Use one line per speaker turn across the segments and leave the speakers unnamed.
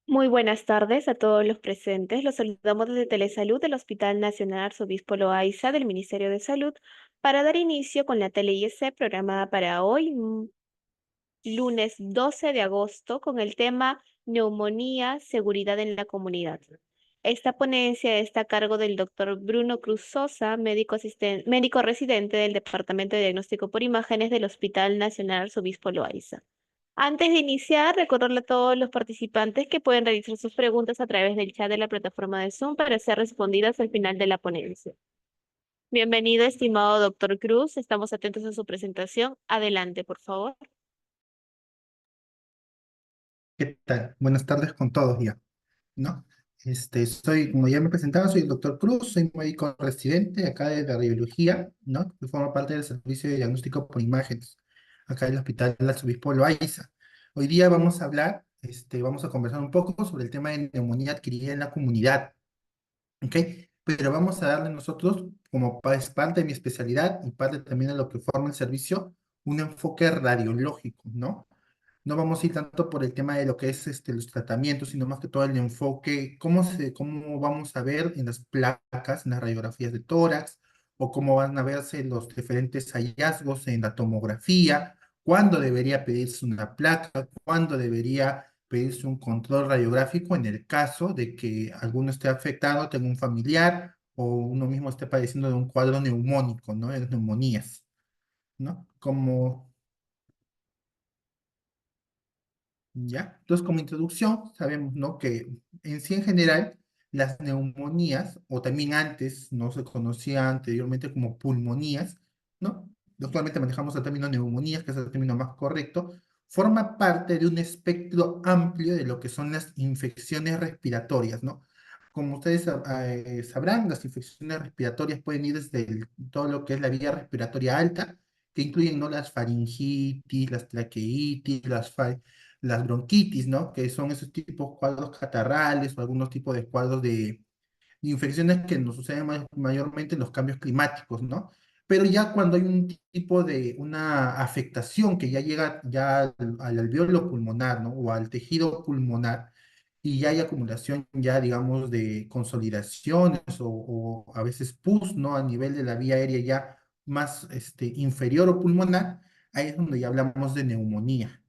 Muy buenas tardes a todos los presentes. Los saludamos desde Telesalud del Hospital Nacional Arzobispo Loaiza del Ministerio de Salud para dar inicio con la tele-IEC programada para hoy, lunes 12 de agosto, con el tema Neumonía, seguridad en la comunidad. Esta ponencia está a cargo del doctor Bruno Cruz Sosa, médico residente del Departamento de Diagnóstico por Imágenes del Hospital Nacional Arzobispo Loaiza. Antes de iniciar, recordarle a todos los participantes que pueden realizar sus preguntas a través del chat de la plataforma de Zoom para ser respondidas al final de la ponencia. Bienvenido, estimado doctor Cruz. Estamos atentos a su presentación. Adelante, por favor.
¿Qué tal? Buenas tardes con todos ya, ¿no? Como ya me presentaba, soy el doctor Cruz, soy médico residente acá de radiología, ¿no? Que forma parte del servicio de diagnóstico por imágenes, acá del Hospital del Arzobispo Loaiza. Hoy día vamos a hablar, vamos a conversar un poco sobre el tema de neumonía adquirida en la comunidad, ¿ok? Pero vamos a darle nosotros, como es parte de mi especialidad y parte también de lo que forma el servicio, un enfoque radiológico, ¿no? No vamos a ir tanto por el tema de lo que es los tratamientos, sino más que todo el enfoque, cómo vamos a ver en las placas, en las radiografías de tórax, o cómo van a verse los diferentes hallazgos en la tomografía, cuándo debería pedirse una placa, cuándo debería pedirse un control radiográfico en el caso de que alguno esté afectado, tenga un familiar, o uno mismo esté padeciendo de un cuadro neumónico, ¿no? De neumonías, ¿no? ¿Ya? Entonces, como introducción, sabemos, ¿no? Que en sí, en general, las neumonías, o también antes, no se conocía anteriormente como pulmonías, ¿no? Actualmente manejamos el término neumonías, que es el término más correcto, forma parte de un espectro amplio de lo que son las infecciones respiratorias, ¿no? Como ustedes sabrán, las infecciones respiratorias pueden ir desde todo lo que es la vía respiratoria alta, que incluyen, ¿no? Las faringitis, las traqueitis, las bronquitis, ¿no? Que son esos tipos cuadros catarrales o algunos tipos de cuadros de infecciones que nos suceden mayormente en los cambios climáticos, ¿no? Pero ya cuando hay un tipo de una afectación que ya llega ya al alveolo pulmonar, ¿no? O al tejido pulmonar, y ya hay acumulación ya, digamos, de consolidaciones o a veces pus, ¿no? A nivel de la vía aérea ya más inferior o pulmonar, ahí es donde ya hablamos de neumonía,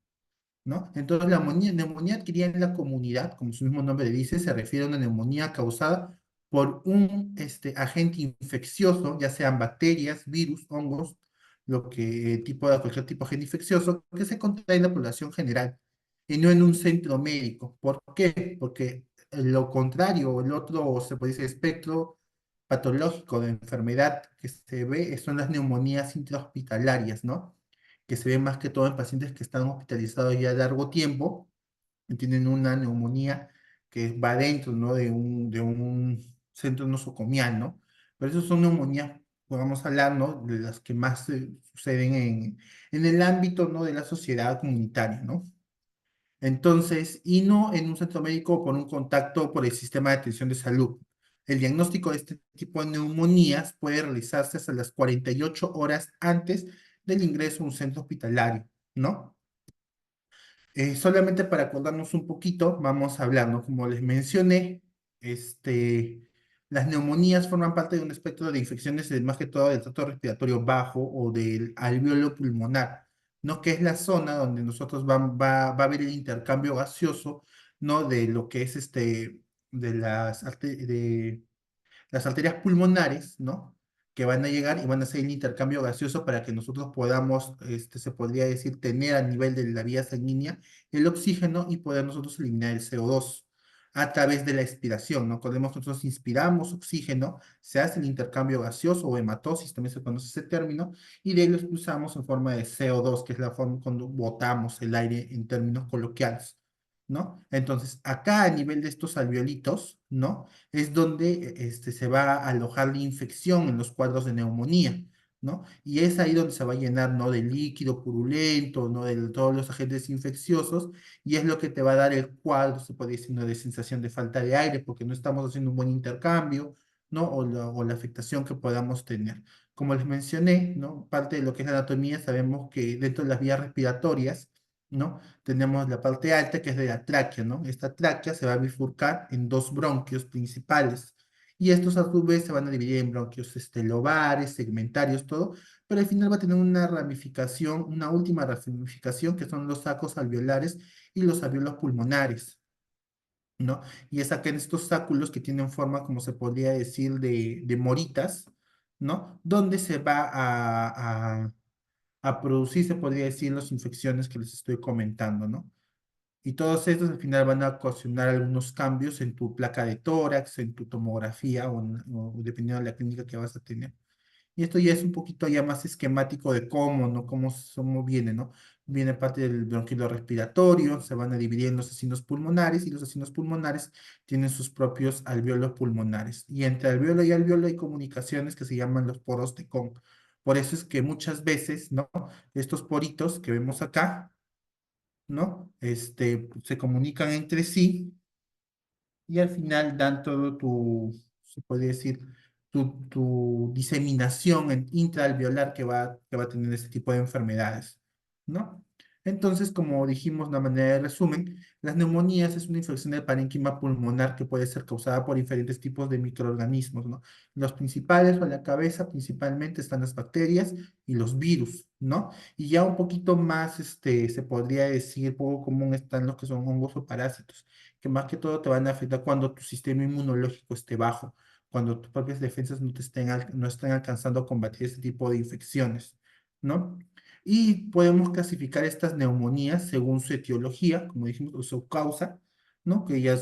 ¿no? Entonces, la neumonía adquirida en la comunidad, como su mismo nombre dice, se refiere a una neumonía causada por un agente infeccioso, ya sean bacterias, virus, hongos, cualquier tipo de agente infeccioso que se contrae en la población general y no en un centro médico. ¿Por qué? Porque lo contrario, el otro, se puede decir, espectro patológico de enfermedad que se ve son las neumonías intrahospitalarias, ¿no? Que se ve más que todo en pacientes que están hospitalizados ya a largo tiempo y tienen una neumonía que va dentro, ¿no? de un centro nosocomial, ¿no? Pero esas son neumonías, podemos hablar, ¿no? De las que más suceden en el ámbito, ¿no? De la sociedad comunitaria, ¿no? Entonces, y no en un centro médico por un contacto por el sistema de atención de salud. El diagnóstico de este tipo de neumonías puede realizarse hasta las 48 horas antes del ingreso a un centro hospitalario, ¿no? Solamente para acordarnos un poquito, vamos a hablar, ¿no? Como les mencioné, este, las neumonías forman parte de un espectro de infecciones, más que todo del tracto respiratorio bajo o del alveolo pulmonar, ¿no? Que es la zona donde nosotros va a haber el intercambio gaseoso, ¿no? De lo que es de las arterias pulmonares, ¿no? Que van a llegar y van a hacer el intercambio gaseoso para que nosotros podamos, se podría decir, tener a nivel de la vía sanguínea el oxígeno y poder nosotros eliminar el CO2 a través de la expiración, ¿no? Recordemos que nosotros inspiramos oxígeno, se hace el intercambio gaseoso o hematosis, también se conoce ese término, y de ahí lo expulsamos en forma de CO2, que es la forma cuando botamos el aire en términos coloquiales, ¿no? Entonces, acá a nivel de estos alveolitos, ¿no? Es donde se va a alojar la infección en los cuadros de neumonía, ¿no? Y es ahí donde se va a llenar, ¿no? De líquido purulento, ¿no? De todos los agentes infecciosos, y es lo que te va a dar el cuadro, se puede decir, ¿no? De sensación de falta de aire, porque no estamos haciendo un buen intercambio, ¿no? O la afectación que podamos tener. Como les mencioné, ¿no? Parte de lo que es la anatomía, sabemos que dentro de las vías respiratorias, ¿no? Tenemos la parte alta que es de la tráquea, ¿no? Esta tráquea se va a bifurcar en dos bronquios principales. Y estos a su vez se van a dividir en bronquios lobares, segmentarios, todo, pero al final va a tener una ramificación, una última ramificación que son los sacos alveolares y los alveolos pulmonares, ¿no? Y es acá en estos sáculos que tienen forma, como se podría decir, de moritas, ¿no? Donde se va a producir, se podría decir, las infecciones que les estoy comentando, ¿no? Y todos estos al final van a ocasionar algunos cambios en tu placa de tórax, en tu tomografía o dependiendo de la clínica que vas a tener. Y esto ya es un poquito ya más esquemático de cómo, ¿no? Cómo viene, ¿no? Viene parte del bronquilo respiratorio, se van a dividir en los asinos pulmonares y los asinos pulmonares tienen sus propios alveolos pulmonares. Y entre alveolo y alveolo hay comunicaciones que se llaman los poros de Kohn. Por eso es que muchas veces, ¿no? Estos poritos que vemos acá, ¿no? Se comunican entre sí y al final dan todo se puede decir, tu diseminación intraalveolar que va a tener este tipo de enfermedades, ¿no? Entonces, como dijimos, de una manera de resumen, las neumonías es una infección del parénquima pulmonar que puede ser causada por diferentes tipos de microorganismos, ¿no? Los principales o la cabeza principalmente están las bacterias y los virus, ¿no? Y ya un poquito más, se podría decir, poco común están los que son hongos o parásitos que más que todo te van a afectar cuando tu sistema inmunológico esté bajo, cuando tus propias defensas no estén alcanzando a combatir este tipo de infecciones, ¿no? Y podemos clasificar estas neumonías según su etiología, como dijimos, o su causa, ¿no? Que ya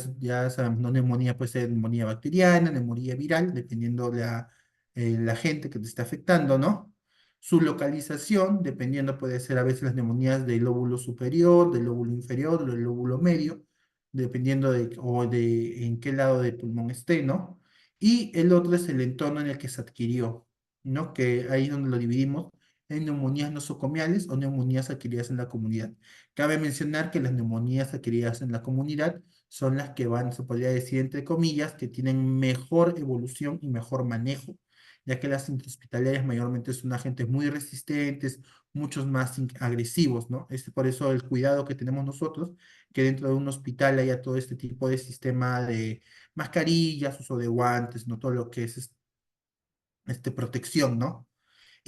sabemos, ¿no? Neumonía puede ser neumonía bacteriana, neumonía viral, dependiendo la gente que te está afectando, ¿no? Su localización, dependiendo, puede ser a veces las neumonías del lóbulo superior, del lóbulo inferior, del lóbulo medio, dependiendo de en qué lado del pulmón esté, ¿no? Y el otro es el entorno en el que se adquirió, ¿no? Que ahí es donde lo dividimos en neumonías nosocomiales o neumonías adquiridas en la comunidad. Cabe mencionar que las neumonías adquiridas en la comunidad son las que van, se podría decir, entre comillas, que tienen mejor evolución y mejor manejo, ya que las intrahospitalarias mayormente son agentes muy resistentes, muchos más agresivos, ¿no? Es por eso el cuidado que tenemos nosotros que dentro de un hospital haya todo este tipo de sistema de mascarillas, uso de guantes, ¿no? Todo lo que es protección, ¿no?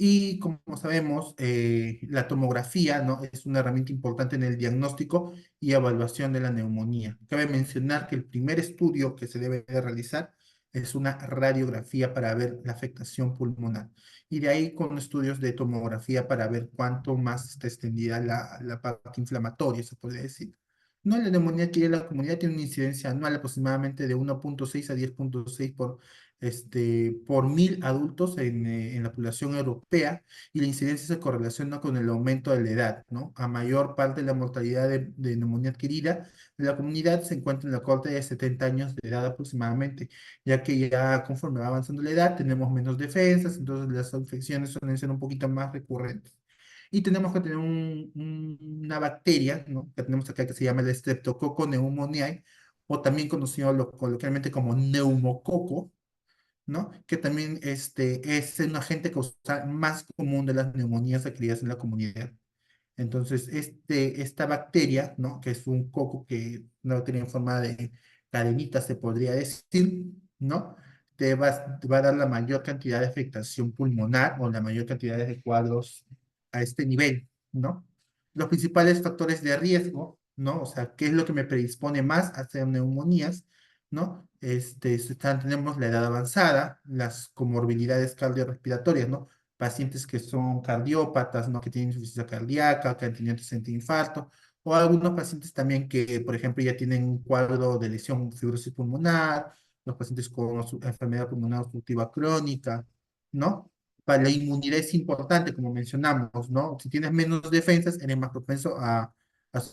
Y como sabemos, la tomografía, ¿no? Es una herramienta importante en el diagnóstico y evaluación de la neumonía. Cabe mencionar que el primer estudio que se debe de realizar es una radiografía para ver la afectación pulmonar. Y de ahí con estudios de tomografía para ver cuánto más está extendida la parte inflamatoria, se puede decir. No, la neumonía que la comunidad tiene una incidencia anual aproximadamente de 1,6 a 10,6 por 1.000 adultos en la población europea y la incidencia se correlaciona con el aumento de la edad, ¿no? A mayor parte de la mortalidad de neumonía adquirida de la comunidad se encuentra en la corte de 70 años de edad aproximadamente, ya que ya conforme va avanzando la edad tenemos menos defensas, entonces las infecciones suelen ser un poquito más recurrentes. Y tenemos que tener una bacteria, ¿no? Que tenemos acá que se llama el Streptococcus pneumoniae, o también conocido coloquialmente como neumococo, ¿no? Que también es un agente causal más común de las neumonías adquiridas en la comunidad. Entonces, esta bacteria, ¿no? Que es un coco que una bacteria en forma de cadenita, se podría decir, ¿no? Te va a dar la mayor cantidad de afectación pulmonar o la mayor cantidad de cuadros a este nivel, ¿no? Los principales factores de riesgo, ¿no? O sea, ¿qué es lo que me predispone más a hacer neumonías? ¿No? Tenemos la edad avanzada, las comorbilidades cardiorrespiratorias, ¿no? Pacientes que son cardiópatas, ¿no? Que tienen insuficiencia cardíaca, que han tenido antecedente de infarto, o algunos pacientes también que, por ejemplo, ya tienen un cuadro de lesión fibrosis pulmonar, los pacientes con enfermedad pulmonar obstructiva crónica, ¿no? Para la inmunidad es importante, como mencionamos, ¿no? Si tienes menos defensas, eres más propenso a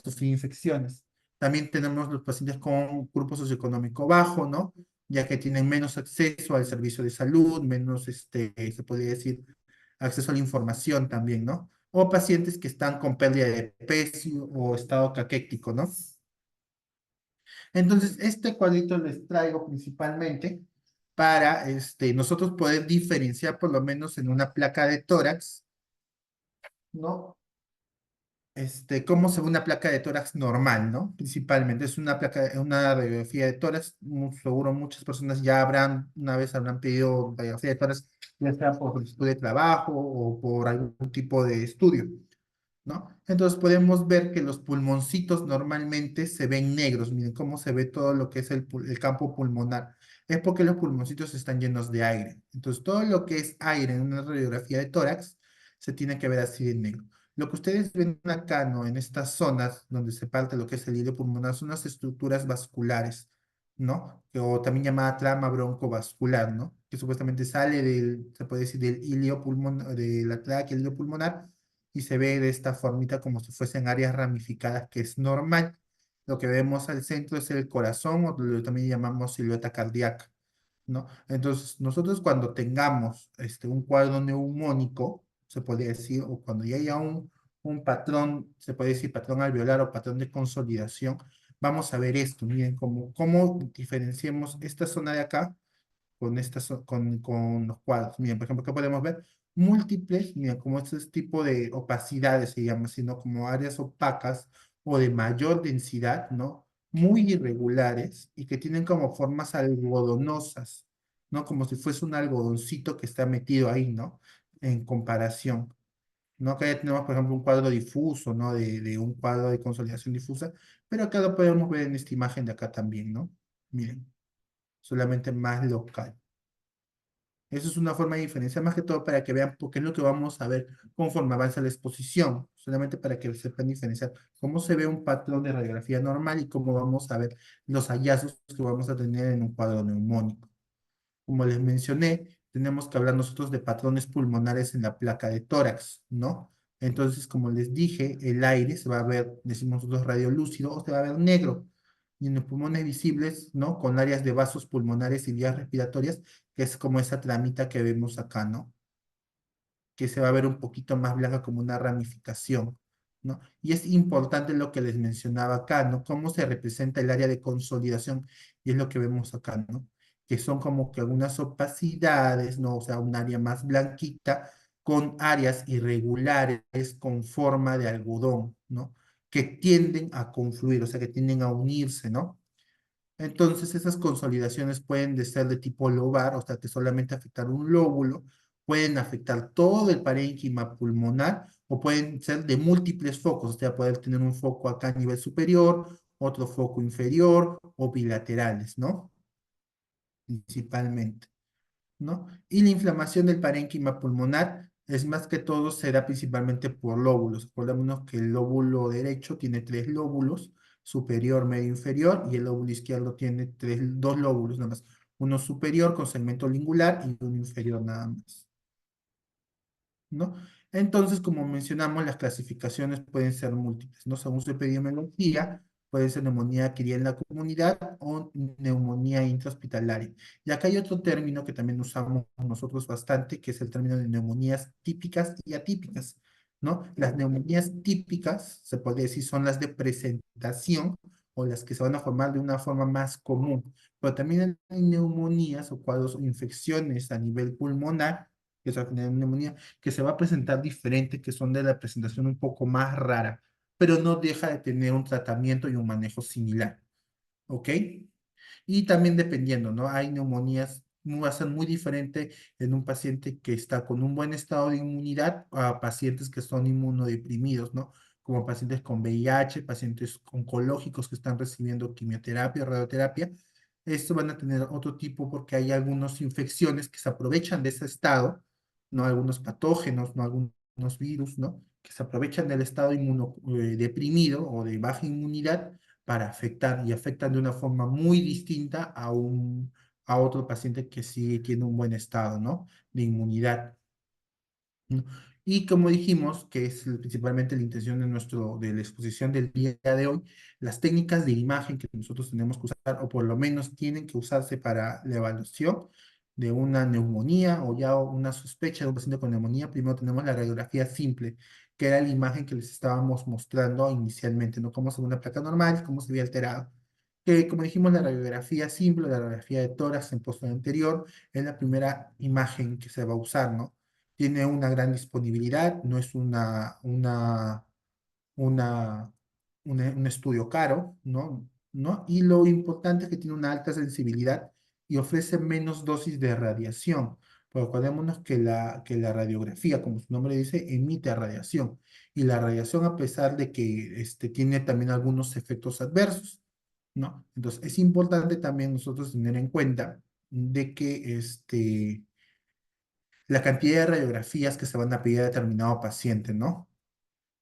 sufrir infecciones. También tenemos los pacientes con grupo socioeconómico bajo, ¿no? Ya que tienen menos acceso al servicio de salud, menos, se podría decir, acceso a la información también, ¿no? O pacientes que están con pérdida de peso o estado caquético, ¿no? Entonces, este cuadrito les traigo principalmente para nosotros poder diferenciar por lo menos en una placa de tórax, ¿no? cómo se ve una placa de tórax normal, ¿no? Principalmente es una radiografía de tórax. Seguro muchas personas ya una vez habrán pedido radiografía de tórax, ya sea por solicitud de trabajo o por algún tipo de estudio, ¿no? Entonces podemos ver que los pulmoncitos normalmente se ven negros. Miren cómo se ve todo lo que es el campo pulmonar. Es porque los pulmoncitos están llenos de aire. Entonces todo lo que es aire en una radiografía de tórax se tiene que ver así de negro. Lo que ustedes ven acá, ¿no? En estas zonas donde se parte lo que es el hilo pulmonar son las estructuras vasculares, ¿no? O también llamada trama broncovascular, ¿no? Que supuestamente sale se puede decir, del hilo pulmonar, de la tráquea, el hilo pulmonar, y se ve de esta formita como si fuesen áreas ramificadas, que es normal. Lo que vemos al centro es el corazón, o lo que también llamamos silueta cardíaca, ¿no? Entonces, nosotros cuando tengamos un cuadro neumónico, se podría decir, o cuando ya haya un patrón, se puede decir patrón alveolar o patrón de consolidación, vamos a ver esto. Miren, cómo diferenciamos esta zona de acá con los cuadros. Miren, por ejemplo, ¿qué podemos ver? Múltiples, miren, como este tipo de opacidades se llama, sino como áreas opacas o de mayor densidad, ¿no? Muy irregulares y que tienen como formas algodonosas, ¿no? Como si fuese un algodoncito que está metido ahí, ¿no? En comparación. ¿No? Acá ya tenemos, por ejemplo, un cuadro difuso, ¿no? De un cuadro de consolidación difusa, pero acá lo podemos ver en esta imagen de acá también, ¿no? Miren, solamente más local. Eso es una forma de diferenciar más que todo para que vean porque es lo que vamos a ver conforme avanza la exposición, solamente para que sepan diferenciar cómo se ve un patrón de radiografía normal y cómo vamos a ver los hallazgos que vamos a tener en un cuadro neumónico. Como les mencioné, tenemos que hablar nosotros de patrones pulmonares en la placa de tórax, ¿no? Entonces, como les dije, el aire se va a ver, decimos nosotros radiolúcido, o se va a ver negro. Y en los pulmones visibles, ¿no? Con áreas de vasos pulmonares y vías respiratorias, que es como esa tramita que vemos acá, ¿no? Que se va a ver un poquito más blanca como una ramificación, ¿no? Y es importante lo que les mencionaba acá, ¿no? Cómo se representa el área de consolidación, y es lo que vemos acá, ¿no? Que son como que algunas opacidades, ¿no? O sea, un área más blanquita con áreas irregulares con forma de algodón, ¿no? Que tienden a confluir, o sea, que tienden a unirse, ¿no? Entonces, esas consolidaciones pueden de ser de tipo lobar, o sea, que solamente afectar un lóbulo, pueden afectar todo el parénquima pulmonar o pueden ser de múltiples focos, o sea, poder tener un foco acá a nivel superior, otro foco inferior o bilaterales, ¿no? Principalmente. ¿No? Y la inflamación del parénquima pulmonar es más que todo, se da principalmente por lóbulos. Acordémonos que el lóbulo derecho tiene tres lóbulos, superior, medio, inferior, y el lóbulo izquierdo tiene dos lóbulos nada más. Uno superior con segmento lingular y uno inferior nada más. ¿No? Entonces, como mencionamos, las clasificaciones pueden ser múltiples, ¿no? Según su epidemiología, puede ser neumonía adquirida en la comunidad o neumonía intrahospitalaria. Y acá hay otro término que también usamos nosotros bastante, que es el término de neumonías típicas y atípicas, ¿no? Las neumonías típicas, se puede decir, son las de presentación o las que se van a formar de una forma más común, pero también hay neumonías o cuadros o infecciones a nivel pulmonar, que es la neumonía que se va a presentar diferente, que son de la presentación un poco más rara, pero no deja de tener un tratamiento y un manejo similar, ¿ok? Y también dependiendo, ¿no? Hay neumonías, va a ser muy diferente en un paciente que está con un buen estado de inmunidad a pacientes que son inmunodeprimidos, ¿no? Como pacientes con VIH, pacientes oncológicos que están recibiendo quimioterapia, radioterapia. Estos van a tener otro tipo porque hay algunas infecciones que se aprovechan de ese estado, ¿no? Algunos patógenos, ¿no? Algunos virus, ¿no? Que se aprovechan del estado deprimido o de baja inmunidad para afectar y afectan de una forma muy distinta a otro paciente que sí tiene un buen estado, ¿no? De inmunidad. ¿No? Y como dijimos, que es principalmente la intención de la exposición del día de hoy, las técnicas de imagen que nosotros tenemos que usar, o por lo menos tienen que usarse para la evaluación de una neumonía o ya una sospecha de un paciente con neumonía, primero tenemos la radiografía simple, que era la imagen que les estábamos mostrando inicialmente, ¿no? Cómo se ve una placa normal, cómo se ve alterado. Que como dijimos, la radiografía simple, la radiografía de tórax en posterior anterior, es la primera imagen que se va a usar, ¿no? Tiene una gran disponibilidad, no es una, un estudio caro, ¿no? ¿No? Y lo importante es que tiene una alta sensibilidad y ofrece menos dosis de radiación. Porque acordémonos que la radiografía, como su nombre dice, emite radiación. Y la radiación, a pesar de que tiene también algunos efectos adversos, ¿no? Entonces, es importante también nosotros tener en cuenta de que la cantidad de radiografías que se van a pedir a determinado paciente, ¿no?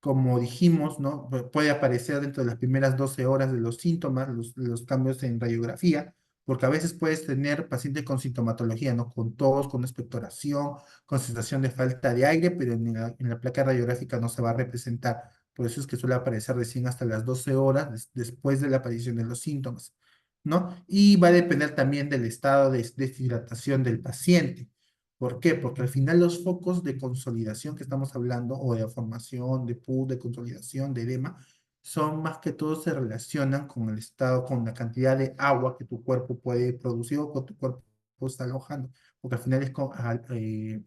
Como dijimos, ¿no? Puede aparecer dentro de las primeras 12 horas de los síntomas, los cambios en radiografía, porque a veces puedes tener pacientes con sintomatología, ¿no? Con tos, con expectoración, con sensación de falta de aire, pero en la placa radiográfica no se va a representar. Por eso es que suele aparecer recién hasta las 12 horas después de la aparición de los síntomas, ¿no? Y va a depender también del estado de deshidratación del paciente. ¿Por qué? Porque al final los focos de consolidación que estamos hablando, o de formación, de PUD, de consolidación, de edema, son más que todo se relacionan con el estado, con la cantidad de agua que tu cuerpo puede producir o que tu cuerpo está alojando. Porque al final es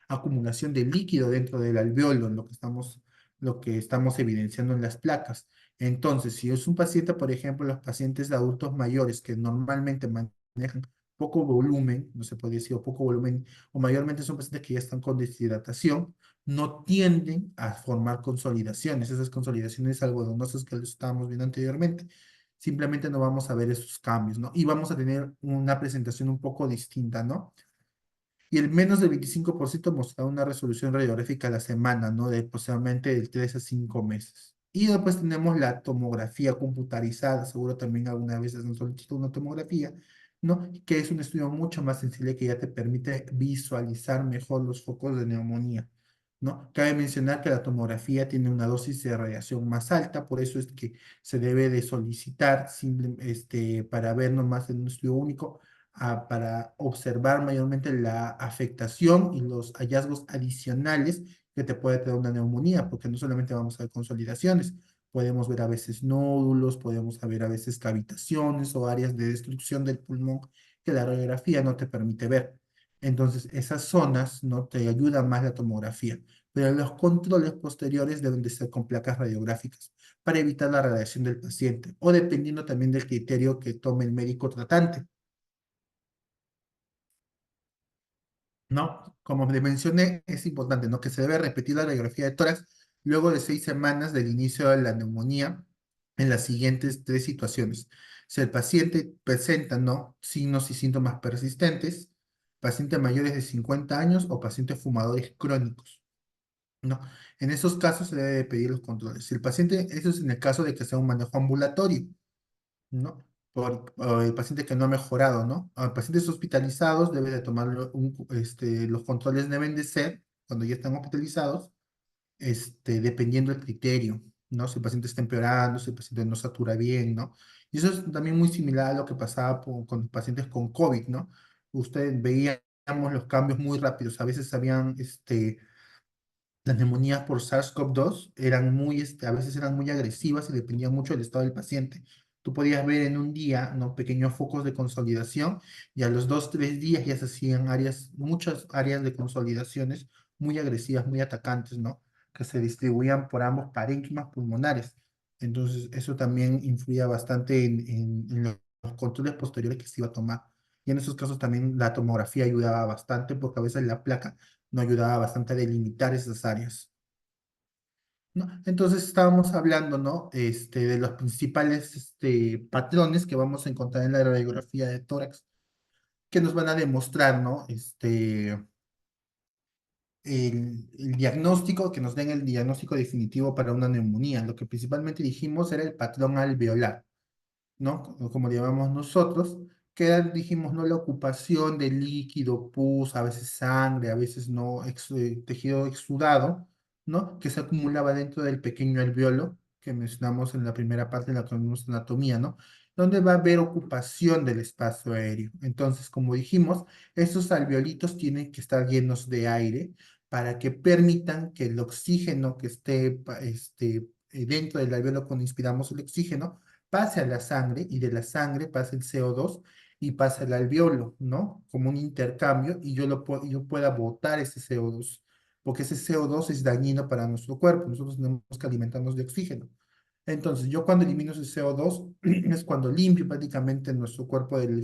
acumulación de líquido dentro del alveolo, en lo que estamos evidenciando en las placas. Entonces, si es un paciente, por ejemplo, los pacientes de adultos mayores que normalmente manejan poco volumen, no se puede decir, o poco volumen, o mayormente son pacientes que ya están con deshidratación, no tienden a formar consolidaciones. Esas consolidaciones algodonosas que lo estábamos viendo anteriormente. Simplemente no vamos a ver esos cambios, ¿no? Y vamos a tener una presentación un poco distinta, ¿no? Y el menos del 25% mostraba una resolución radiográfica a la semana, ¿no? De aproximadamente de 3 a 5 meses. Y después tenemos la tomografía computarizada, seguro también alguna vez han solicitado una tomografía, ¿no? Que es un estudio mucho más sensible que ya te permite visualizar mejor los focos de neumonía, ¿no? Cabe mencionar que la tomografía tiene una dosis de radiación más alta, por eso es que se debe de solicitar para ver nomás en un estudio único para observar mayormente la afectación y los hallazgos adicionales que te puede traer una neumonía, porque no solamente vamos a ver consolidaciones, podemos ver a veces nódulos, podemos ver a veces cavitaciones o áreas de destrucción del pulmón que la radiografía no te permite ver. Entonces, esas zonas no te ayudan más la tomografía, pero los controles posteriores deben de ser con placas radiográficas para evitar la radiación del paciente o dependiendo también del criterio que tome el médico tratante. ¿No? Como le mencioné, es importante, ¿no? Que se debe repetir la radiografía de tórax luego de 6 semanas del inicio de la neumonía en las siguientes tres situaciones. Si el paciente presenta, ¿no? Signos y síntomas persistentes, pacientes mayores de 50 años o pacientes fumadores crónicos, ¿no? En esos casos se debe pedir los controles. Si el paciente, eso es en el caso de que sea un manejo ambulatorio. ¿No? Por el paciente que no ha mejorado, ¿no? A pacientes hospitalizados debe de tomar los controles deben de ser, cuando ya están hospitalizados, dependiendo del criterio, ¿no? Si el paciente está empeorando, si el paciente no satura bien, ¿no? Y eso es también muy similar a lo que pasaba con pacientes con COVID, ¿no? Ustedes veíamos los cambios muy rápidos, a veces habían, las neumonías por SARS-CoV-2 eran a veces eran muy agresivas y dependían mucho del estado del paciente. Tú podías ver en un día, ¿no? Pequeños focos de consolidación y a los 2, 3 días ya se hacían muchas áreas de consolidaciones muy agresivas, muy atacantes, ¿no? Que se distribuían por ambos parénquimas pulmonares. Entonces, eso también influía bastante en los controles posteriores que se iba a tomar. Y en esos casos también la tomografía ayudaba bastante porque a veces la placa no ayudaba bastante a delimitar esas áreas, ¿no? Entonces estábamos hablando, ¿no? De los principales patrones que vamos a encontrar en la radiografía de tórax, que nos van a demostrar, ¿no? El diagnóstico, que nos den el diagnóstico definitivo para una neumonía. Lo que principalmente dijimos era el patrón alveolar. ¿No? Como le llamamos nosotros, que era, dijimos, ¿no? La ocupación de líquido, pus, a veces sangre, a veces no, tejido exudado, ¿no? Que se acumulaba dentro del pequeño alveolo que mencionamos en la primera parte de la anatomía, ¿no? Donde va a haber ocupación del espacio aéreo. Entonces, como dijimos, estos alveolitos tienen que estar llenos de aire para que permitan que el oxígeno que esté dentro del alveolo cuando inspiramos el oxígeno pase a la sangre y de la sangre pase el CO2 y pase al alveolo, ¿no? Como un intercambio y yo pueda botar ese CO2. porque ese CO2 es dañino para nuestro cuerpo. Nosotros tenemos que alimentarnos de oxígeno. Entonces, yo cuando elimino ese CO2 es cuando limpio prácticamente nuestro cuerpo de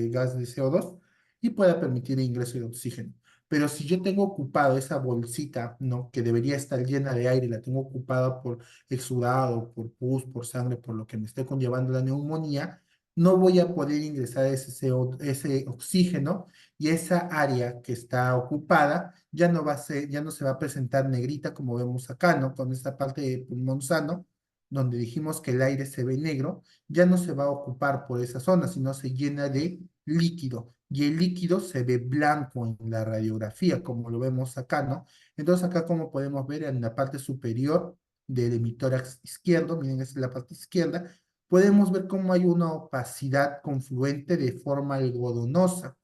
gas de CO2 y pueda permitir el ingreso de oxígeno. Pero si yo tengo ocupado esa bolsita, ¿no? Que debería estar llena de aire, la tengo ocupada por exudado, por pus, por sangre, por lo que me esté conllevando la neumonía, no voy a poder ingresar ese oxígeno y esa área que está ocupada ya no va a ser, ya no se va a presentar negrita como vemos acá, ¿no? Con esta parte de pulmón sano donde dijimos que el aire se ve negro, ya no se va a ocupar por esa zona, sino se llena de líquido. Y el líquido se ve blanco en la radiografía, como lo vemos acá, ¿no? Entonces acá como podemos ver en la parte superior del hemitórax izquierdo, miren, esa es la parte izquierda, podemos ver cómo hay una opacidad confluente de forma algodonosa.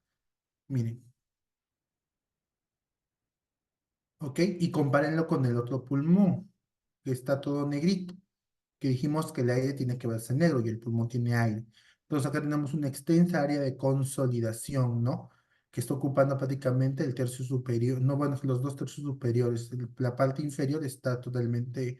Miren, ¿ok? Y compárenlo con el otro pulmón, que está todo negrito, que dijimos que el aire tiene que verse negro y el pulmón tiene aire. Entonces acá tenemos una extensa área de consolidación, ¿no? Que está ocupando prácticamente el tercio superior, no, bueno, los dos tercios superiores. La parte inferior está totalmente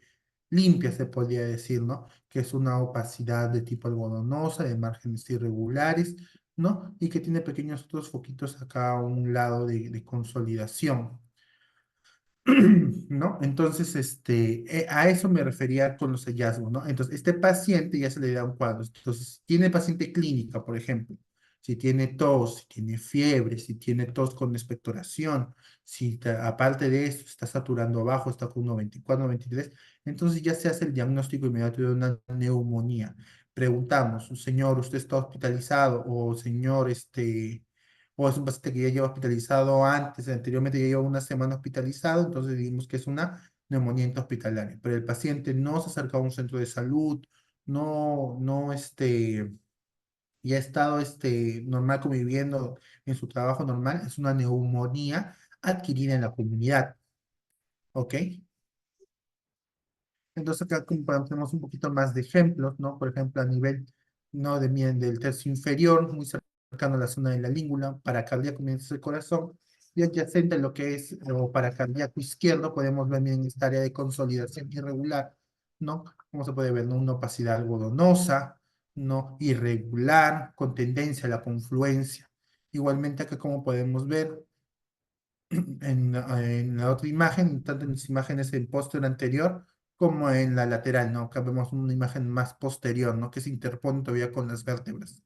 limpia, se podría decir, ¿no? Que es una opacidad de tipo algodonosa, de márgenes irregulares, ¿no? Y que tiene pequeños otros foquitos acá a un lado de consolidación. ¿No? Entonces, a eso me refería con los hallazgos, ¿no? Entonces, este paciente ya se le da un cuadro. Entonces, tiene paciente clínica, por ejemplo, si tiene tos, si tiene fiebre, si tiene tos con expectoración, si aparte de eso está saturando bajo, está con 1,24, 1,23, entonces ya se hace el diagnóstico inmediato de una neumonía. Preguntamos, señor, ¿usted está hospitalizado? O señor, o es un paciente que ya lleva hospitalizado antes, anteriormente ya lleva una semana hospitalizado, entonces digamos que es una neumonía intrahospitalaria. Pero el paciente no se acerca a un centro de salud, no, y ha estado, normal conviviendo en su trabajo normal, es una neumonía adquirida en la comunidad, ¿ok? Entonces acá tenemos un poquito más de ejemplos, ¿no? Por ejemplo, a nivel, ¿no? Del tercio inferior, muy cercano a la zona de la língula, paracardíaco, comienza el corazón, y adyacente a lo que es o paracardíaco izquierdo, podemos ver bien esta área de consolidación irregular, ¿no? Como se puede ver, ¿no? Una opacidad algodonosa, ¿no? Irregular, con tendencia a la confluencia. Igualmente acá como podemos ver, en la otra imagen, tanto en las imágenes en póster anterior como en la lateral, ¿no? Acá vemos una imagen más posterior, ¿no? Que se interpone todavía con las vértebras,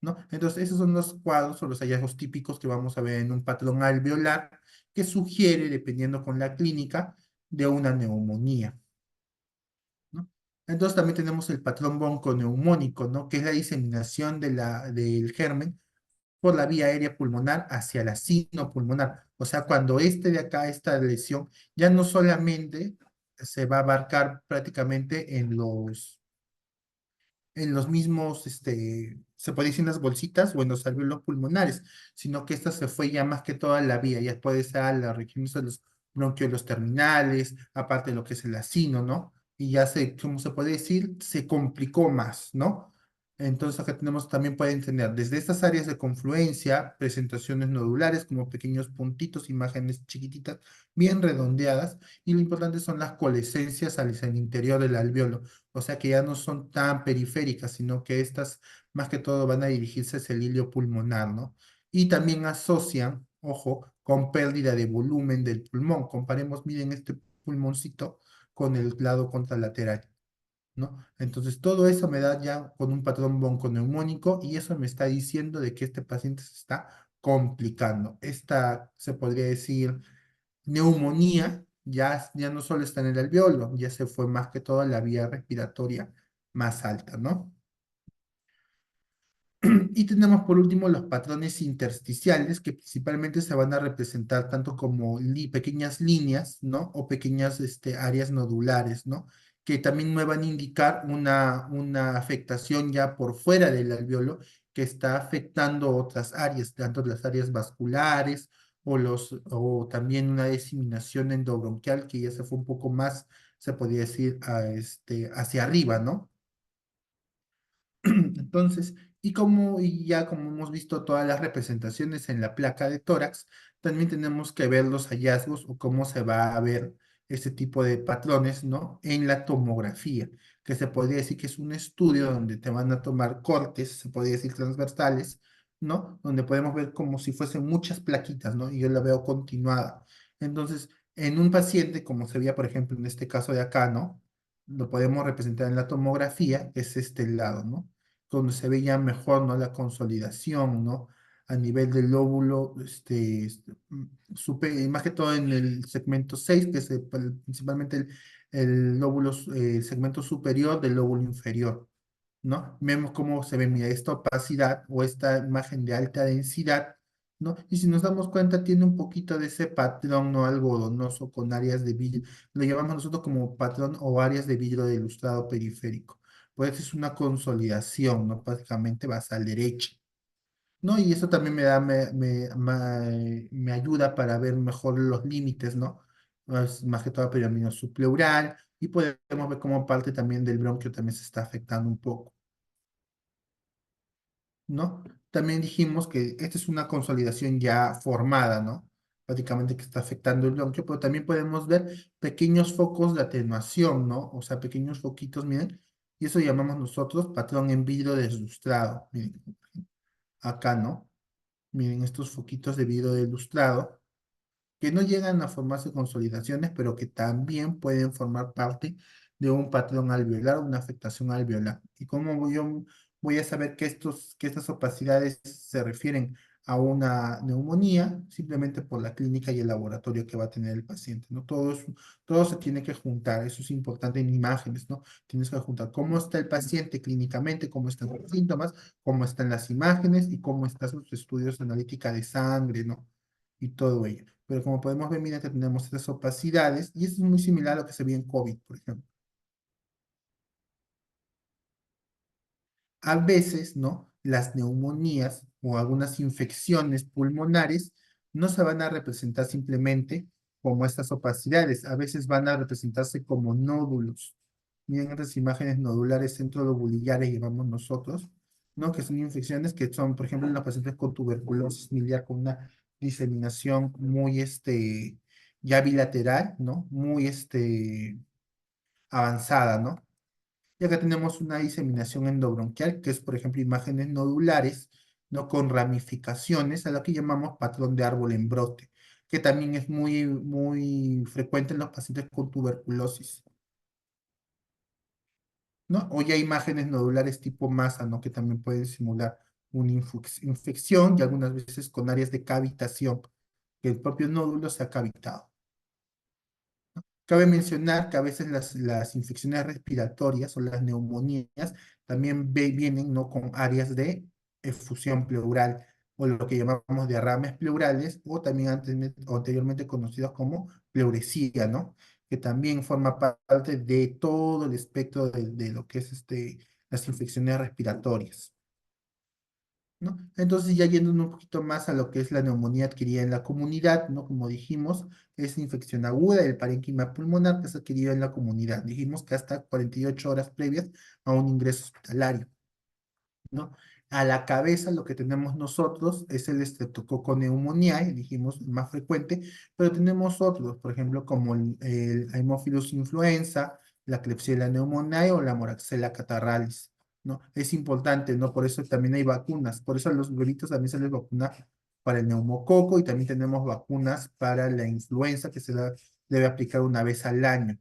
¿no? Entonces, esos son los cuadros o los hallazgos típicos que vamos a ver en un patrón alveolar que sugiere, dependiendo con la clínica, de una neumonía, ¿no? Entonces, también tenemos el patrón bronconeumónico, ¿no? Que es la diseminación del germen por la vía aérea pulmonar hacia la sino pulmonar. O sea, cuando de acá, esta lesión, ya no solamente se va a abarcar prácticamente en los mismos, se puede decir en las bolsitas o en los alvéolos pulmonares, sino que esta se fue ya más que toda la vía, ya puede ser a la región de los bronquiolos terminales, aparte de lo que es el acino, ¿no? Y ya ¿cómo se puede decir? Se complicó más, ¿no? Entonces acá tenemos, también pueden tener desde estas áreas de confluencia, presentaciones nodulares como pequeños puntitos, imágenes chiquititas, bien redondeadas, y lo importante son las coalescencias al el interior del alveolo, o sea que ya no son tan periféricas, sino que estas más que todo van a dirigirse hacia el hilio pulmonar, ¿no? Y también asocian, ojo, con pérdida de volumen del pulmón. Comparemos, miren este pulmoncito con el lado contralateral, ¿no? Entonces todo eso me da ya con un patrón bronconeumónico y eso me está diciendo de que este paciente se está complicando. Esta, se podría decir, neumonía ya no solo está en el alveolo, ya se fue más que todo a la vía respiratoria más alta, ¿no? Y tenemos por último los patrones intersticiales que principalmente se van a representar tanto como pequeñas líneas, ¿no? O pequeñas áreas nodulares, ¿no? Que también me van a indicar una afectación ya por fuera del alveolo que está afectando otras áreas, tanto las áreas vasculares o también una diseminación endobronquial que ya se fue un poco más, se podría decir, hacia arriba, ¿no? Entonces, y ya como hemos visto todas las representaciones en la placa de tórax, también tenemos que ver los hallazgos o cómo se va a ver este tipo de patrones, ¿no? En la tomografía, que se podría decir que es un estudio donde te van a tomar cortes, se podría decir transversales, ¿no? Donde podemos ver como si fuesen muchas plaquitas, ¿no? Y yo la veo continuada. Entonces, en un paciente, como se veía, por ejemplo, en este caso de acá, ¿no? Lo podemos representar en la tomografía, que es este lado, ¿no? Donde se ve ya mejor, ¿no? La consolidación, ¿no? A nivel del lóbulo, más que todo en el segmento 6 que es principalmente el lóbulo, el segmento superior del lóbulo inferior, ¿no? Vemos cómo se ve, mira, esta opacidad o esta imagen de alta densidad, ¿no? Y si nos damos cuenta, tiene un poquito de ese patrón, ¿no? Algodonoso con áreas de vidrio, lo llamamos nosotros como patrón o áreas de vidrio de ilustrado periférico. Pues es una consolidación, ¿no? Básicamente vas a la derecha. ¿No? Y eso también me ayuda para ver mejor los límites, ¿no? Más que todo peritoniano subpleural y podemos ver cómo parte también del bronquio también se está afectando un poco, ¿no? También dijimos que esta es una consolidación ya formada, ¿no? Prácticamente que está afectando el bronquio, pero también podemos ver pequeños focos de atenuación, ¿no? O sea, pequeños foquitos, miren, y eso llamamos nosotros patrón en vidrio deslustrado, miren, acá, ¿no? Miren estos foquitos de vidrio ilustrado que no llegan a formarse consolidaciones, pero que también pueden formar parte de un patrón alveolar, una afectación alveolar. ¿Y cómo yo voy a saber que estas opacidades se refieren a una neumonía? Simplemente por la clínica y el laboratorio que va a tener el paciente, ¿no? Todo se tiene que juntar, eso es importante en imágenes, ¿no? Tienes que juntar cómo está el paciente clínicamente, cómo están los síntomas, cómo están las imágenes y cómo están sus estudios de analítica de sangre, ¿no? Y todo ello. Pero como podemos ver, mira que tenemos estas opacidades y eso es muy similar a lo que se ve en COVID, por ejemplo. A veces, ¿no? Las neumonías o algunas infecciones pulmonares no se van a representar simplemente como estas opacidades, a veces van a representarse como nódulos. Miren estas imágenes nodulares centrolobularias llevamos nosotros, ¿no? Que son infecciones que son, por ejemplo, en los pacientes con tuberculosis miliar con una diseminación muy, ya bilateral, ¿no? Muy, avanzada, ¿no? Y acá tenemos una diseminación endobronquial, que es, por ejemplo, imágenes nodulares, ¿no? Con ramificaciones, a lo que llamamos patrón de árbol en brote, que también es muy frecuente en los pacientes con tuberculosis, ¿no? O ya imágenes nodulares tipo masa, ¿no? Que también pueden simular una infección y algunas veces con áreas de cavitación, que el propio nódulo se ha cavitado. Cabe mencionar que a veces las infecciones respiratorias o las neumonías también vienen, ¿no? Con áreas de efusión pleural o lo que llamamos derrames pleurales o también anteriormente conocidos como pleuresía, ¿no? Que también forma parte de todo el espectro de lo que es las infecciones respiratorias. ¿No? Entonces, ya yendo un poquito más a lo que es la neumonía adquirida en la comunidad, ¿no? Como dijimos, es infección aguda del parénquima pulmonar que es adquirida en la comunidad. Dijimos que hasta 48 horas previas a un ingreso hospitalario, ¿no? A la cabeza lo que tenemos nosotros es el Streptococcus pneumoniae, dijimos, el más frecuente, pero tenemos otros, por ejemplo, como el Haemophilus influenza, la Klebsiella pneumoniae o la Moraxella catarrhalis, ¿no? Es importante, ¿no? Por eso también hay vacunas, por eso a los bebitos también se les vacuna para el neumococo y también tenemos vacunas para la influenza que debe aplicar una vez al año.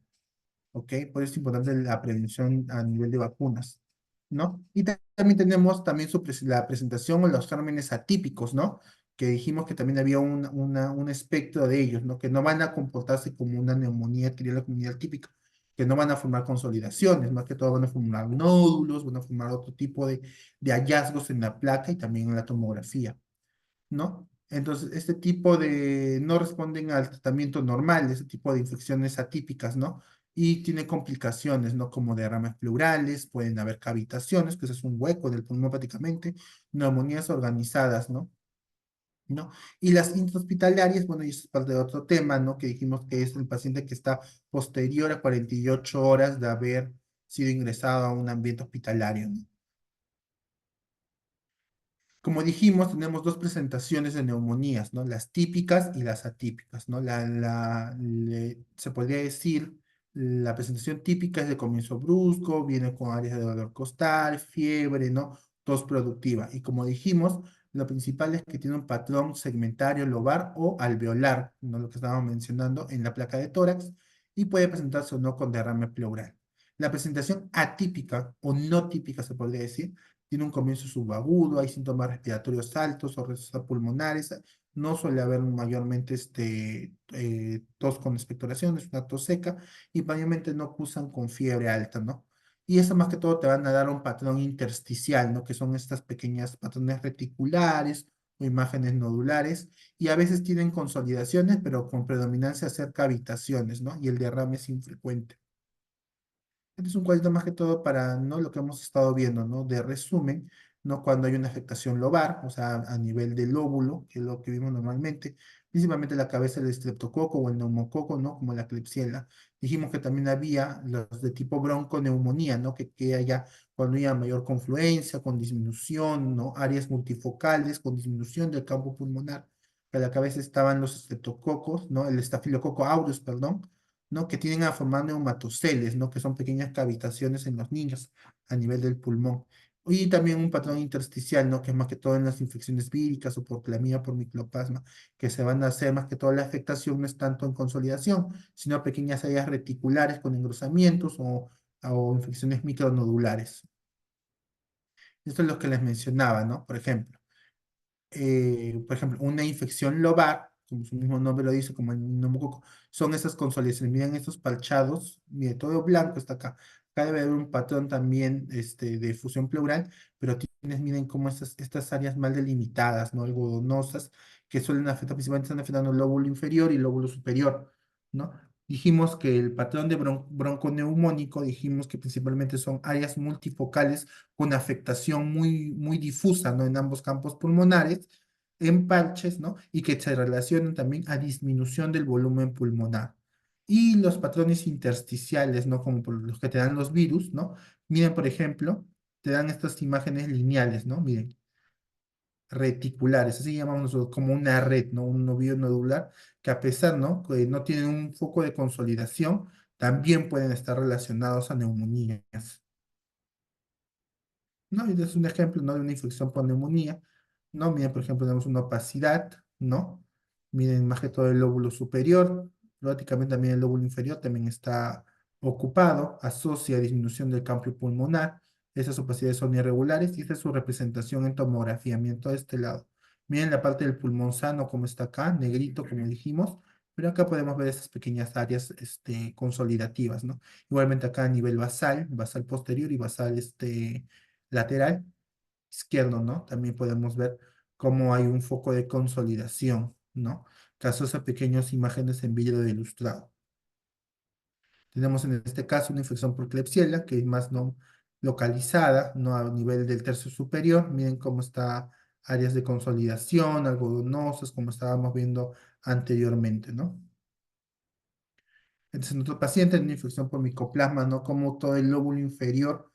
¿Ok? Por eso es importante la prevención a nivel de vacunas, ¿no? Y también tenemos también la presentación o los gérmenes atípicos, ¿no? Que dijimos que también había un espectro de ellos, ¿no? Que no van a comportarse como una neumonía adquirida en la comunidad típica, que no van a formar consolidaciones, más que todo van a formar nódulos, van a formar otro tipo de hallazgos en la placa y también en la tomografía. ¿No? Entonces, este tipo no responden al tratamiento normal, este tipo de infecciones atípicas, ¿no? Y tiene complicaciones, ¿no? Como derrames pleurales, pueden haber cavitaciones, que ese es un hueco del pulmón prácticamente, neumonías organizadas, ¿no? ¿No? Y las intrahospitalarias, bueno, y eso es parte de otro tema, ¿no? Que dijimos que es el paciente que está posterior a 48 horas de haber sido ingresado a un ambiente hospitalario, ¿no? Como dijimos, tenemos dos presentaciones de neumonías, ¿no? Las típicas y las atípicas, ¿no? Se podría decir, la presentación típica es de comienzo brusco, viene con áreas de dolor costal, fiebre, ¿no? Tos productiva. Y como dijimos, lo principal es que tiene un patrón segmentario lobar o alveolar, ¿no? Lo que estábamos mencionando en la placa de tórax, y puede presentarse o no con derrame pleural. La presentación atípica o no típica, se podría decir, tiene un comienzo subagudo, hay síntomas respiratorios altos o restos pulmonares, no suele haber mayormente tos con expectoración, es una tos seca, y mayormente no cursan con fiebre alta, ¿no? Y eso más que todo te van a dar un patrón intersticial, ¿no? Que son estas pequeñas patrones reticulares o imágenes nodulares, y a veces tienen consolidaciones, pero con predominancia hacer cavitaciones, ¿no? Y el derrame es infrecuente. Este es un cuadrito más que todo para, ¿no? Lo que hemos estado viendo, ¿no? De resumen, ¿no? Cuando hay una afectación lobar, o sea, a nivel del lóbulo, que es lo que vimos normalmente, principalmente la cabeza del estreptococo o el neumococo, ¿no? Como la Klebsiella. Dijimos que también había los de tipo bronconeumonía, ¿no? Que haya cuando haya mayor confluencia, con disminución, ¿no? Áreas multifocales, con disminución del campo pulmonar. Que a la cabeza estaban los estreptococos, ¿no? El estafilococo aureus, perdón, ¿no? Que tienden a formar neumatoceles, ¿no? Que son pequeñas cavitaciones en los niños a nivel del pulmón. Y también un patrón intersticial, ¿no? Que es más que todo en las infecciones víricas o por clamida por micoplasma, que se van a hacer más que todo la afectación no es tanto en consolidación, sino pequeñas áreas reticulares con engrosamientos o infecciones micronodulares. Esto es lo que les mencionaba, ¿no? Por ejemplo, una infección lobar, como su mismo nombre lo dice, como el neumococo, son esas consolidaciones. Miren estos palchados, mire, todo blanco está acá. Acá debe haber un patrón también de fusión pleural, pero tienes, miren cómo estas áreas mal delimitadas, ¿no? Algodonosas, que suelen afectar, principalmente están afectando el lóbulo inferior y el lóbulo superior, ¿no? Dijimos que el patrón de bronconeumónico, dijimos que principalmente son áreas multifocales con afectación muy, muy difusa, ¿no? En ambos campos pulmonares, en parches, ¿no? Y que se relacionan también a disminución del volumen pulmonar. Y los patrones intersticiales, ¿no? Como por los que te dan los virus, ¿no? Miren, por ejemplo, te dan estas imágenes lineales, ¿no? Miren, reticulares, así llamamos nosotros, como una red, ¿no? Un novio nodular, que a pesar, ¿no? Que no tienen un foco de consolidación, también pueden estar relacionados a neumonías. ¿No? Y es un ejemplo, ¿no? De una infección por neumonía, ¿no? Miren, por ejemplo, tenemos una opacidad, ¿no? Miren, más que todo el lóbulo superior, prácticamente también el lóbulo inferior también está ocupado, asocia a disminución del campo pulmonar, esas opacidades son irregulares y esta es su representación en tomografía, miren todo este lado. Miren la parte del pulmón sano como está acá, negrito como dijimos, pero acá podemos ver esas pequeñas áreas consolidativas, ¿no? Igualmente acá a nivel basal, basal posterior y basal lateral izquierdo, ¿no? También podemos ver cómo hay un foco de consolidación, ¿no? Casos a pequeñas imágenes en vídeo de ilustrado. Tenemos en este caso una infección por Klebsiella, que es más no localizada, no a nivel del tercio superior. Miren cómo está áreas de consolidación, algodonosas, como estábamos viendo anteriormente, ¿no? Entonces, en otro paciente, en una infección por micoplasma, ¿no? Como todo el lóbulo inferior,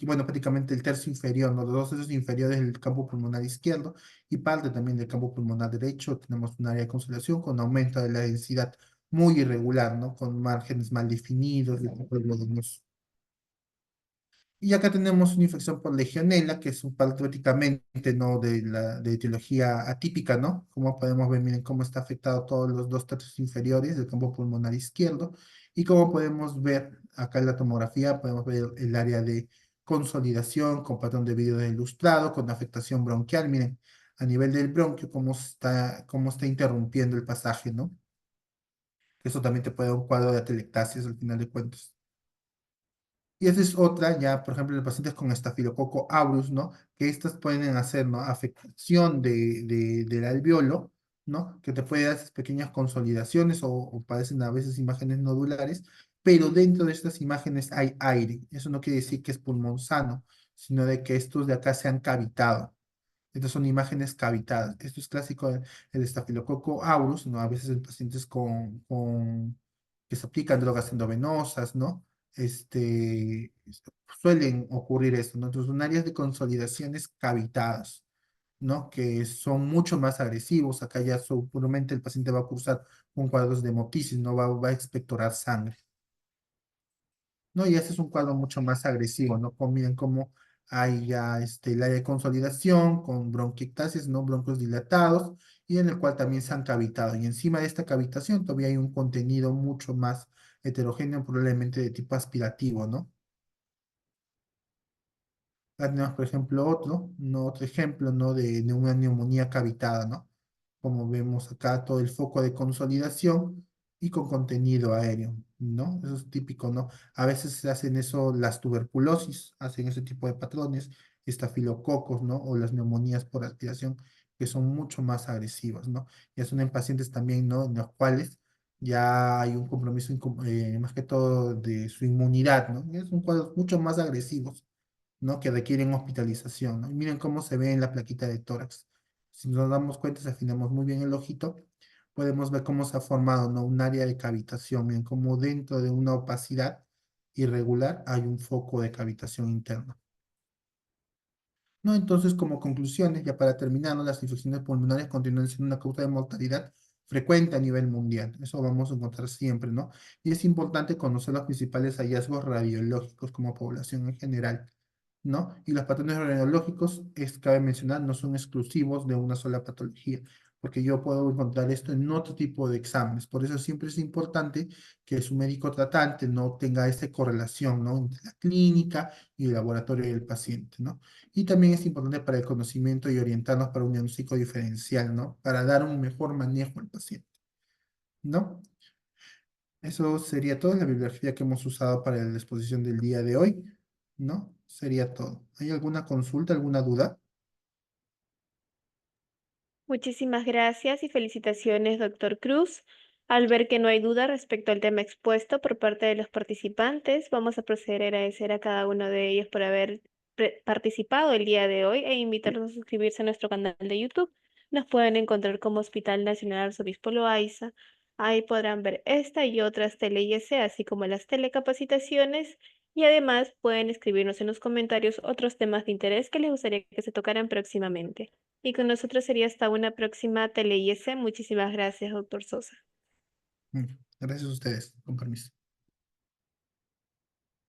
bueno, prácticamente el tercio inferior, ¿no? Los dos tercios inferiores del campo pulmonar izquierdo y parte también del campo pulmonar derecho, tenemos un área de consolidación con aumento de la densidad muy irregular, ¿no? Con márgenes mal definidos, de tipo algodonoso. Y acá tenemos una infección por legionela, que es un prácticamente, ¿no? De etiología atípica, ¿no? Como podemos ver, miren cómo está afectado todos los dos tercios inferiores del campo pulmonar izquierdo. Y como podemos ver acá en la tomografía, podemos ver el área de consolidación con patrón de vídeo ilustrado, con afectación bronquial. Miren, a nivel del bronquio, cómo está interrumpiendo el pasaje, ¿no? Eso también te puede dar un cuadro de atelectasis al final de cuentas. Y esa es otra, ya, por ejemplo, en pacientes con estafilococo aureus, ¿no? Que estas pueden hacer, ¿no? Afectación del alveolo, ¿no? Que te puede dar esas pequeñas consolidaciones o parecen a veces imágenes nodulares, pero dentro de estas imágenes hay aire. Eso no quiere decir que es pulmón sano, sino de que estos de acá se han cavitado. Estas son imágenes cavitadas. Esto es clásico del estafilococo aureus, ¿no? A veces en pacientes que se aplican drogas endovenosas, ¿no? Este, suelen ocurrir esto, ¿no? Entonces, son áreas de consolidaciones cavitadas, ¿no? Que son mucho más agresivos. Acá ya seguramente el paciente va a cursar con cuadros de hemoptisis, no va a expectorar sangre. ¿No? Y ese es un cuadro mucho más agresivo, ¿no? Miren cómo hay ya el área de consolidación con bronquiectasis, ¿no? Broncos dilatados, y en el cual también se han cavitado. Y encima de esta cavitación todavía hay un contenido mucho más heterogéneo, probablemente de tipo aspirativo, ¿no? Acá tenemos, por ejemplo, otro ejemplo, ¿no? De una neumonía cavitada, ¿no? Como vemos acá, todo el foco de consolidación y con contenido aéreo, ¿no? Eso es típico, ¿no? A veces se hacen eso las tuberculosis, hacen ese tipo de patrones, estafilococos, ¿no? O las neumonías por aspiración, que son mucho más agresivas, ¿no? Ya son en pacientes también, ¿no? En los cuales ya hay un compromiso, más que todo, de su inmunidad, ¿no? Y son cuadros mucho más agresivos, ¿no? Que requieren hospitalización, ¿no? Y miren cómo se ve en la plaquita de tórax. Si nos damos cuenta, si afinamos muy bien el ojito, podemos ver cómo se ha formado, ¿no? Un área de cavitación, miren cómo dentro de una opacidad irregular hay un foco de cavitación interna. ¿No? Entonces, como conclusiones, ya para terminar, ¿no? Las infecciones pulmonares continúan siendo una causa de mortalidad frecuente a nivel mundial. Eso vamos a encontrar siempre, ¿no? Y es importante conocer los principales hallazgos radiológicos como población en general, ¿no? Y los patrones radiológicos, cabe mencionar, no son exclusivos de una sola patología, porque yo puedo encontrar esto en otro tipo de exámenes. Por eso siempre es importante que su médico tratante no tenga esta correlación, ¿no? Entre la clínica y el laboratorio del paciente, ¿no? Y también es importante para el conocimiento y orientarnos para un diagnóstico diferencial, ¿no? Para dar un mejor manejo al paciente, ¿no? Eso sería todo en la bibliografía que hemos usado para la exposición del día de hoy, ¿no? Sería todo. ¿Hay alguna consulta, alguna duda?
Muchísimas gracias y felicitaciones, doctor Cruz. Al ver que no hay duda respecto al tema expuesto por parte de los participantes, vamos a proceder a agradecer a cada uno de ellos por haber participado el día de hoy e invitarlos a suscribirse a nuestro canal de YouTube. Nos pueden encontrar como Hospital Nacional Arzobispo Loaiza. Ahí podrán ver esta y otras tele-IS, así como las telecapacitaciones. Y además pueden escribirnos en los comentarios otros temas de interés que les gustaría que se tocaran próximamente. Y con nosotros sería hasta una próxima tele-IS. Muchísimas gracias, doctor Sosa.
Mm, Gracias a ustedes. Con permiso.